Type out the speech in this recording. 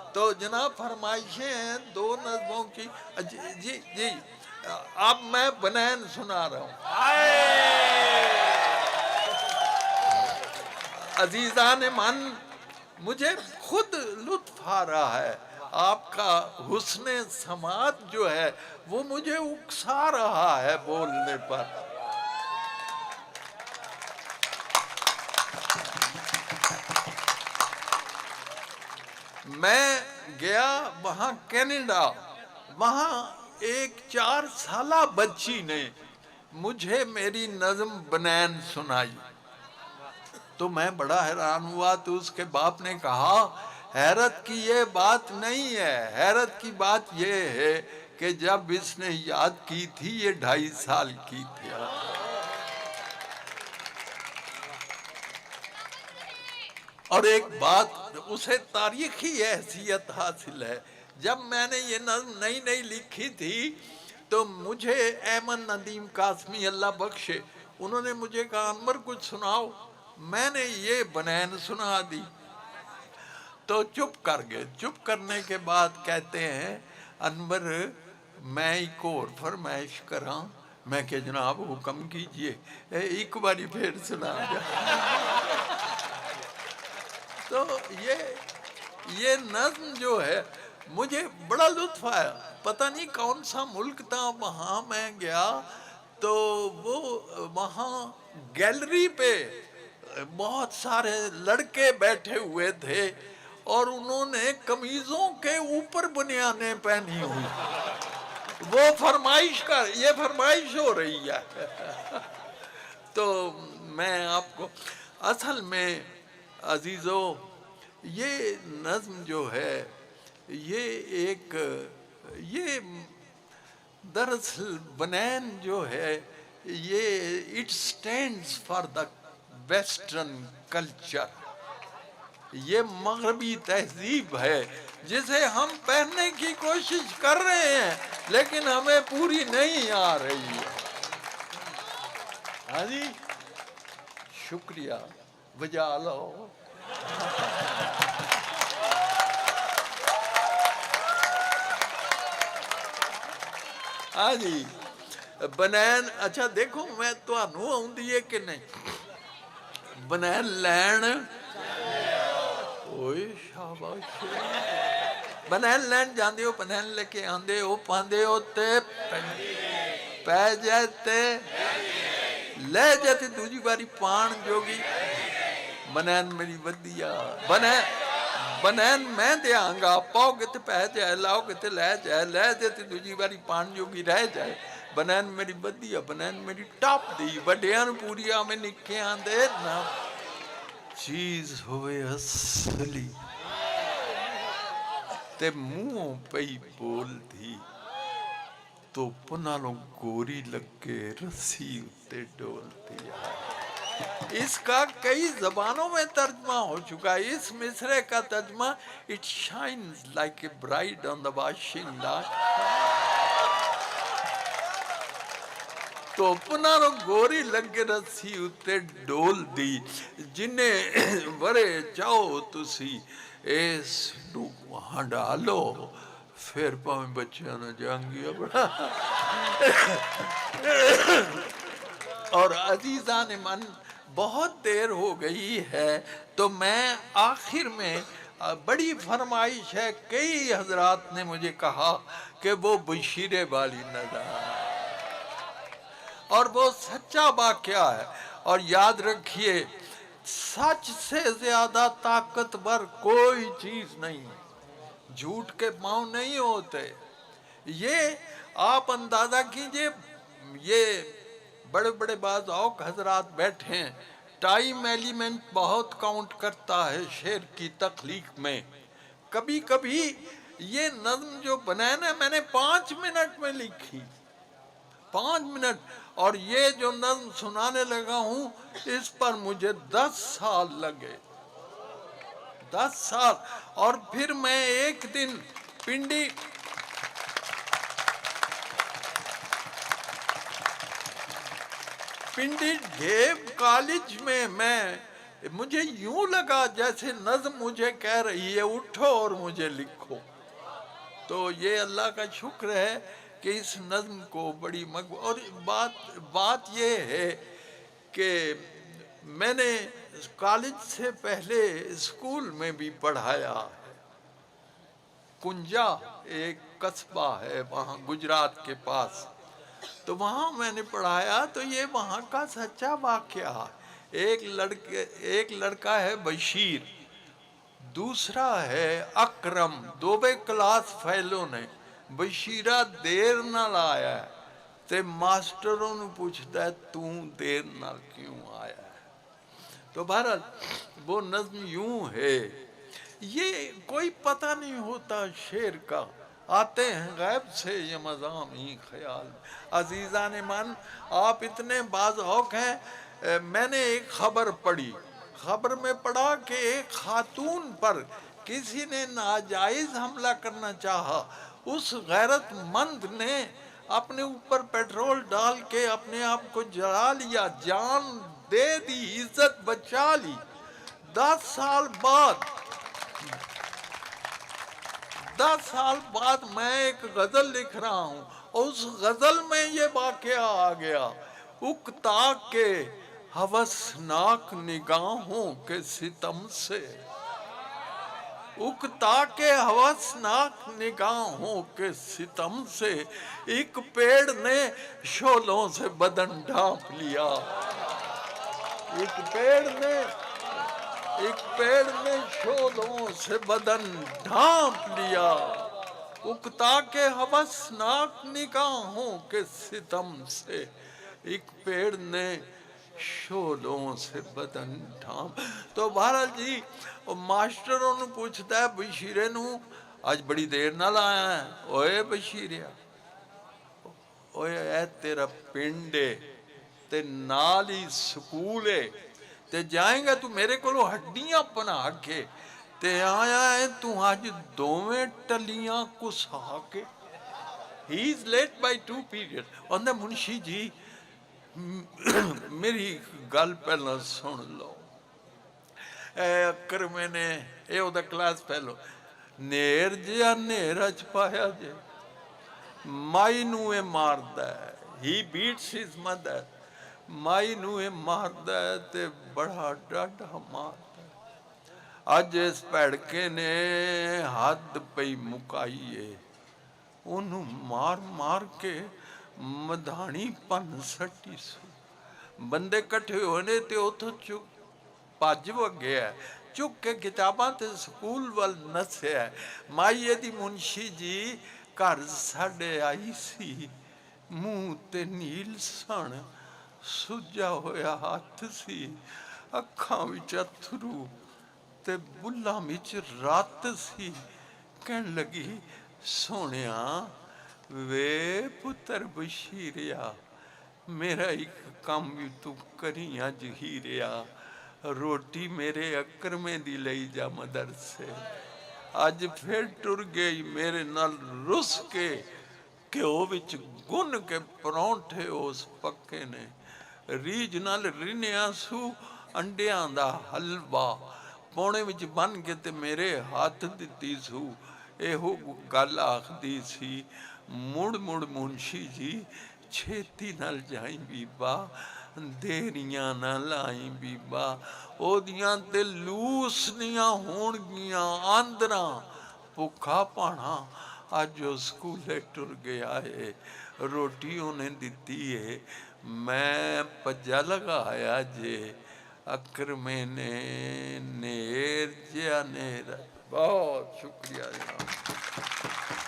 تو جناب فرمائشیں ہیں دو نظموں کی. جی جی جی، اب میں بنین سنا رہا ہوں. عزیزان من، مجھے خود لطف آ رہا ہے. آپ کا حسن سماعت جو ہے وہ مجھے اکسا رہا ہے بولنے پر. میں گیا وہاں کینیڈا، وہاں ایک 4 سالہ بچی نے مجھے میری نظم بنین سنائی. تو میں بڑا حیران ہوا. تو اس کے باپ نے کہا حیرت کی یہ بات نہیں ہے، حیرت کی بات یہ ہے کہ جب اس نے یاد کی تھی یہ 2.5 سال کی تھی. اور ایک بات، اسے تاریخی حیثیت حاصل ہے. جب میں نے یہ نظم نئی نئی لکھی تھی تو مجھے ایمن ندیم قاسمی اللہ بخشے، انہوں نے مجھے کہا انور کچھ سناؤ. میں نے یہ بنین سنا دی تو چپ کر گئے. چپ کرنے کے بعد کہتے ہیں انور میں ایک اور فرمائش کراں. میں کہ جناب حکم کیجئے. ایک باری پھر سنا دیا. تو یہ نظم جو ہے مجھے بڑا لطف آیا. پتہ نہیں کون سا ملک تھا، وہاں میں گیا تو وہ وہاں گیلری پہ بہت سارے لڑکے بیٹھے ہوئے تھے اور انہوں نے قمیضوں کے اوپر بنیانیں پہنی ہوئی. وہ یہ فرمائش ہو رہی ہے. تو میں آپ کو اصل میں عزیزو، یہ نظم جو ہے یہ دراصل بنین جو ہے یہ it stands for the western culture. یہ مغربی تہذیب ہے جسے ہم پہننے کی کوشش کر رہے ہیں لیکن ہمیں پوری نہیں آ رہی ہے. ہاں جی، شکریہ. بجا لو. ہاں جی، بنین. اچھا دیکھو میں تو آؤندی ہے کہ نہیں بنین لین. اوئے شاباش. بنین لین جاندے ہو، بنین لے کے آندے ہو، پاندے ہو تے پہ جاتے لے جاتے دوجی باری پان جوگی. بنین میری ودیا. بنین میں دیاں گا، پاؤ گے تے پہ جائے، لاؤ گے تے لے جائے، لے جاتے دوجی باری پان جوگی رہ جائے. بنین میری ودیا، بنین میری ٹاپ دی. وڈیاں پوریا میں نکھے آندے نا چیز ہوئے اصلی تے منہوں پئی بول دی تو پنالوں گوری لگے رسی اتے ڈول دی. اس کا کئی زبانوں میں ترجمہ ہو چکا ہے. اس مصرے کا ترجمہ It shines like a bride on the washing line. تو پنالوں گوری لگے رسی اتے ڈول دی جنہیں ورے چاہو تسی اس نو وہاں ڈالو پھر پاؤں بچیاں نہ جانگیا بڑا. اور عزیزان من، بہت دیر ہو گئی ہے تو میں آخر میں بڑی فرمائش ہے. کئی حضرات نے مجھے کہا کہ وہ بشیرے والی نظر اور وہ سچا واقعہ ہے. اور یاد رکھیے سچ سے زیادہ طاقتور کوئی چیز نہیں. جھوٹ کے پاؤں نہیں ہوتے. یہ آپ اندازہ کیجئے، یہ بڑے بڑے بعض اوق حضرات بیٹھے ہیں. ٹائم ایلیمنٹ بہت کاؤنٹ کرتا ہے شعر کی تخلیق میں. کبھی کبھی یہ نظم جو بنین ہے میں نے 5 منٹ میں لکھی، 5 منٹ. اور یہ جو نظم سنانے لگا ہوں اس پر مجھے 10 سال لگے، 10 سال. اور پھر میں ایک دن پنڈی ڈھیب کالج میں مجھے یوں لگا جیسے نظم مجھے کہہ رہی ہے اٹھو اور مجھے لکھو. تو یہ اللہ کا شکر ہے کہ اس نظم کو بڑی اور بات یہ ہے کہ میں نے کالج سے پہلے اسکول میں بھی پڑھایا ہے. کنجا ایک قصبہ ہے وہاں گجرات کے پاس، تو وہاں میں نے پڑھایا. تو یہ وہاں کا سچا واقعہ. ایک لڑکا ہے بشیر، دوسرا ہے اکرم، دوویں کلاس فیلو نے. بشیرہ دیر نال آیا ہے تے ماسٹروں نے پوچھتا ہے تو دیر نال کیوں آیا ہے. تو بہرحال وہ نظم یوں ہے. یہ کوئی پتہ نہیں ہوتا شعر کا، آتے ہیں غیب سے یہ مضامین خیال. عزیزان من، آپ اتنے باذوق ہیں. میں نے ایک خبر پڑھی، خبر میں پڑھا کہ ایک خاتون پر کسی نے ناجائز حملہ کرنا چاہا. اس غیرت مند نے اپنے اوپر پیٹرول ڈال کے اپنے آپ کو جلا لیا، جان دے دی، عزت بچا لی. 10 سال بعد میں ایک غزل لکھ رہا ہوں، اور اس غزل میں یہ واقعہ آ گیا. اکتا کے ہوسناک نگاہوں کے ستم سے، اکتا کے ہوسناک نگاہوں کے ستم سے، ایک پیڑ نے شعلوں سے بدن ڈھانپ لیا. ایک پیڑ نے شعلوں سے بدن ڈھانپ لیا. اکتا کے ہوسناک نگاہوں کے ستم سے، ایک پیڑ نے شعلوں سے بدن ڈھانپ. تو بہرحال جی ماسٹروں نے پوچھتا ہے بشیرے نو آج بڑی دیر نال آیا ہے. اوئے بشیریا، اوئے اے تیرا پنڈے تے نال ہی سکولے تے جائیں گا تو میرے کو ہڈیاں بنا کے تے آیا ہے تو آج دوویں ٹلیاں کسا کے. He is late by 2 periods. اور منشی جی میری گل پہلا سن لو. اے اکر میں نے اے او دا کلاس پہلو نیر جیا نیرہ پایا جے مائی نوے ماردا ہے. He beats his mother. مائی نوے ماردا ہے تے بڑا ڈاڈا ماردا ہے. اج اس پیڑکے نے حد پئی مکائیے، انہوں مار مار کے مدھانی پن سٹی سو. بندے کٹھے ہونے تے اتھو چک پاج گیا ہے، چک کے کتاباں تے سکول وال نسے ہے. مائیے دی منشی جی گھر ساڑے آئی سی، منہ تے نیل سن، سجا ہویا ہاتھ سی، اکھاں وچ اتھرو تے بلّاں وچ رات سی. کہن لگی سونیاں وے پتر بشیریا، میرا ایک کام بھی تو کری اج ہیریا. روٹی میرے اکرمے دی لئی جا مدرسے. اج پھر ٹر گئی میرے نال رس کے گھیو وچ گن کے پرونٹھے اس پکے نے. ریج نال رنیا سو انڈیاں دا حلوہ، پونے وچ بن کے تے میرے ہاتھ دتی سو. ایہو گل آخدی سی مڑ مڑ منشی جی چھیتی نال جائیں بیبا، دیریاں نہ لائیں بیبا. او دیاں تے لوسنیاں ہون گیاں آندراں پکھا پانا. آج جو سکولے ٹر گیا ہے، روٹی انہیں دیتی ہے، میں پجا لگایا جے اکر میں نے نیر جیا نیر. بہت شکریہ جناب.